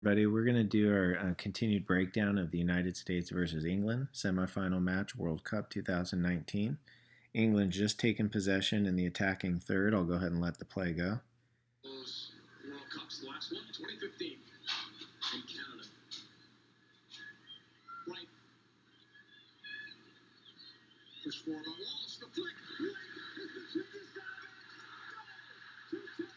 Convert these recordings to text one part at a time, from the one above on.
Buddy, we're going to do our continued breakdown of the United States versus England semifinal match, World Cup 2019. England just taken possession in the attacking third. I'll go ahead and let the play go. Those World Cups, the last one, 2015, in Canada. Right. Push forward on Walsh, the flick. Right. It's the tricky side. Goal. 2-2.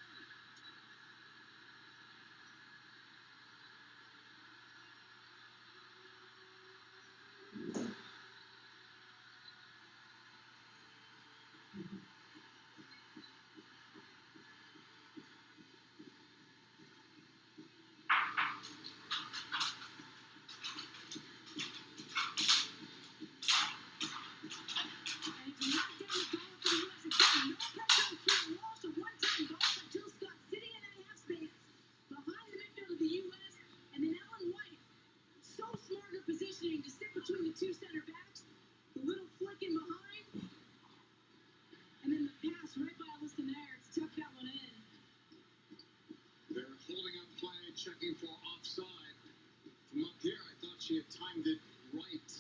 Two center backs, the little flick in behind, and then the pass right by Alisson Ayres tucked that one in. They're holding up play, checking for offside. From up here, I thought she had timed it right.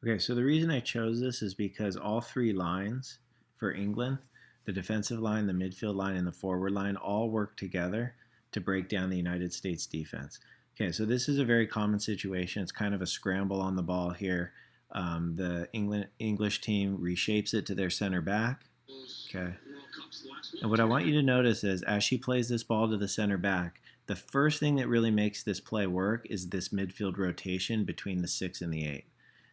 Okay, so the reason I chose this is because all three lines for England, the defensive line, the midfield line, and the forward line, all work together to break down the United States defense. Okay, so this is a very common situation. It's kind of a scramble on the ball here. The English team reshapes it to their center back. Okay. And what I want you to notice is as she plays this ball to the center back, the first thing that really makes this play work is this midfield rotation between the 6 and the 8.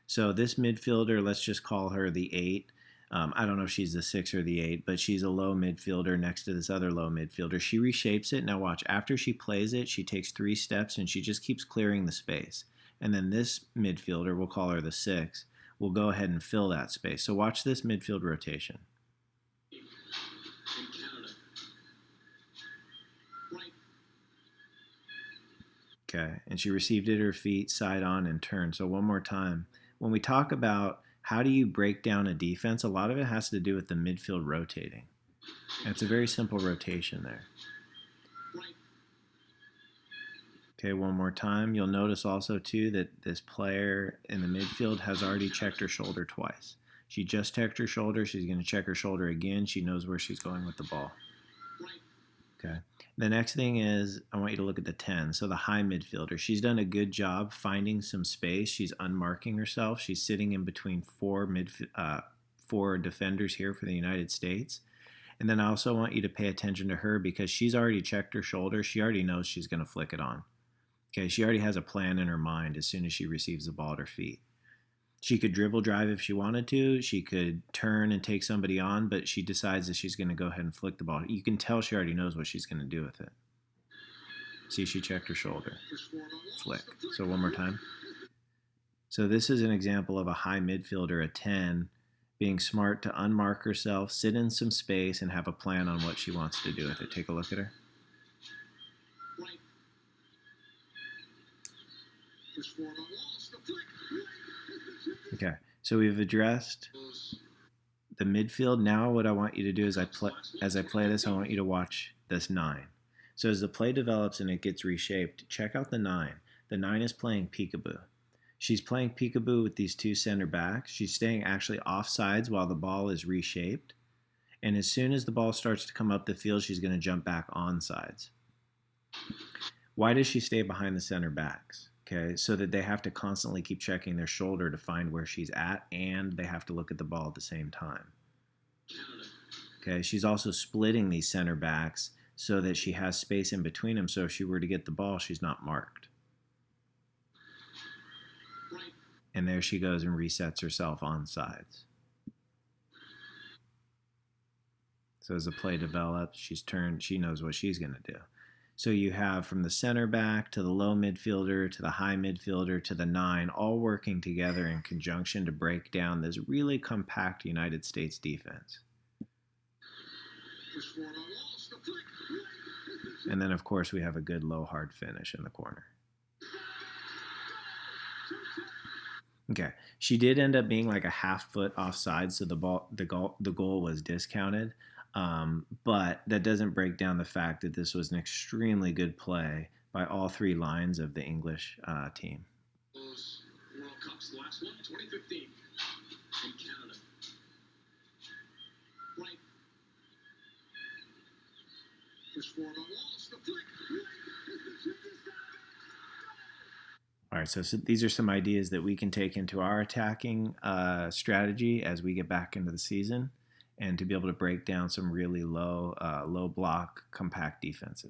So this midfielder, let's just call her the 8. I don't know if she's the 6 or the 8, but she's a low midfielder next to this other low midfielder. She reshapes it. Now watch, after she plays it, she takes 3 steps and she just keeps clearing the space. And then this midfielder, we'll call her the 6, will go ahead and fill that space. So watch this midfield rotation. Okay, and she received it at her feet, side on, and turned. So one more time. When we talk about how do you break down a defense, a lot of it has to do with the midfield rotating. And it's a very simple rotation there. Okay, one more time. You'll notice also, too, that this player in the midfield has already checked her shoulder twice. She just checked her shoulder. She's going to check her shoulder again. She knows where she's going with the ball. Okay. The next thing is I want you to look at the 10. So the high midfielder. She's done a good job finding some space. She's unmarking herself. She's sitting in between four defenders here for the United States. And then I also want you to pay attention to her because she's already checked her shoulder. She already knows she's going to flick it on. Okay, she already has a plan in her mind as soon as she receives the ball at her feet. She could dribble drive if she wanted to. She could turn and take somebody on, but she decides that she's going to go ahead and flick the ball. You can tell she already knows what she's going to do with it. See, she checked her shoulder. Flick. So one more time. So this is an example of a high midfielder, a 10, being smart to unmark herself, sit in some space, and have a plan on what she wants to do with it. Take a look at her. Okay, so we've addressed the midfield. Now what I want you to do is as I play this, I want you to watch this 9. So as the play develops and it gets reshaped, check out the 9. The 9 is playing peekaboo. She's playing peekaboo with these 2 center backs. She's staying actually off sides while the ball is reshaped. And as soon as the ball starts to come up the field, she's going to jump back on sides. Why does she stay behind the center backs? Okay, so that they have to constantly keep checking their shoulder to find where she's at, and they have to look at the ball at the same time. Okay, she's also splitting these center backs so that she has space in between them, so if she were to get the ball, she's not marked. And there she goes and resets herself on sides. So as the play develops, she's turned, she knows what she's going to do. So you have from the center back to the low midfielder to the high midfielder to the 9, all working together in conjunction to break down this really compact United States defense. And then, of course, we have a good low hard finish in the corner. Okay, she did end up being like a half foot offside, so the goal was discounted. But that doesn't break down the fact that this was an extremely good play by all three lines of the English team. Those World Cups, the last one, 2015 in Canada. Right. Push forward on Walsh, the flick. Right. Is the 20 center. All right, so these are some ideas that we can take into our attacking strategy as we get back into the season, and to be able to break down some really low block, compact defenses.